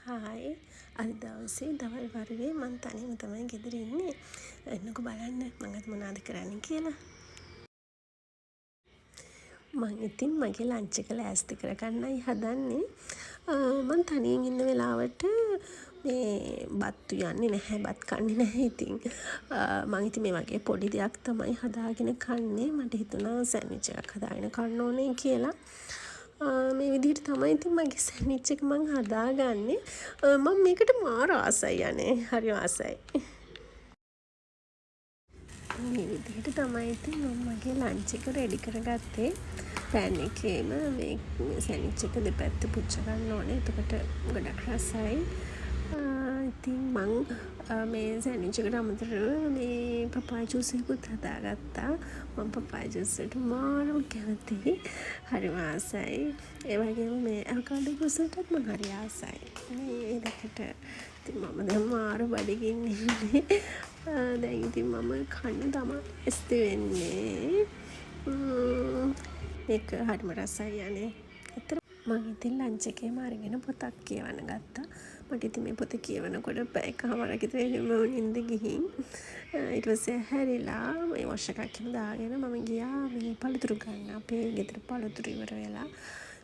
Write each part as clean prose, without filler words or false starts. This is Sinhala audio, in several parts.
හායි අද දවසේ දවල් වරුවේ මං තනියම තමයි ගෙදර ඉන්නේ. එන්නකෝ බලන්න මං අද මොනවද කරන්නේ කියලා. මං ඉතින් මගේ ලන්ච් එක ලෑස්ති කරගන්නයි හදන්නේ. මං තනියෙන් ඉන්න වෙලාවට මේ බත් උයන්නේ නැහැ. බත් කන්නේ නැහැ ඉතින්. මං ඉතින් මේ වගේ පොඩි දෙයක් තමයි හදාගෙන කන්නේ. මට හිතුණා සෑන්ඩ්විච් එකක් හදාගෙන කන්න ඕනේ කියලා. මේ විදිහට තමයි ඉතින් මගේ සැන්ඩ්විච් එක මං හදාගන්නේ. මම මේකට මාර ආසයි අනේ. හරි ආසයි. මේ විදිහට තමයි ඉතින් මම මගේ ලන්ච් එක රෙඩි කරගත්තේ. පෑන් එකේම මේ සැන්ඩ්විච් එක දෙපැත්ත පුච්ච ගන්න ඕනේ. එතකොට ගොඩක් රසයි. ඉතින් මං මේ සැන්ඩ්විච් එකට අමතරව මේ පපාය ජූස් එකකුත් හදාගත්තා. මම පපාය ජූස් වලට මාරම කැමතියි. හරිම ආසයි. ඒ වගේම මේ අවකාඩෝ ජූස් වලටත් මම හරි ආසයි. මේ දෙකට ඉතින් මම දැන් මාර බඩගින්න ඉන්නේ. දැන් ඉතින් මම කන්න තමයි ඇස්ති වෙන්නේ. මේක හරිම රසයි අනේ. මං ඉතින් ලන්ච් එකේම අරගෙන පොතක් කියවන්න ගත්තා. මට ඉතින් මේ පොත කියවනකොට පැය කමාරක් විතර එහෙම නින්ද ගිහින් ඊට පස්සේ හැරිලා මේ වොෂ් එකක් එහෙම දාගෙන මම ගියා මේ පළතුරු ගන්න. අපේ ගෙදර පළතුරු ඉවර වෙලා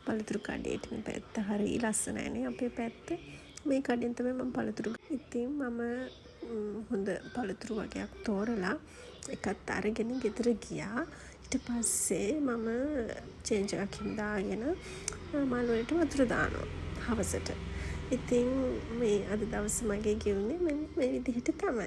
පළතුරු කඩේට මේ පැත්ත හරි ලස්සනයිනේ අපේ පැත්ත. මේ කඩෙන් තමයි මම පළතුරු ඉතින් මම හොඳ පළතුරු වගේක් තෝරලා එකත් අරගෙන ගෙදර ගියා. ඊට පස්සේ මම චේන්ජ් එකක් දාගෙන මල් වලට වතුර දානවා හවසට. ඉතින් මේ අද දවස් මගේ ගෙවුනේ මෙන්න මේ විදිහට තමයි.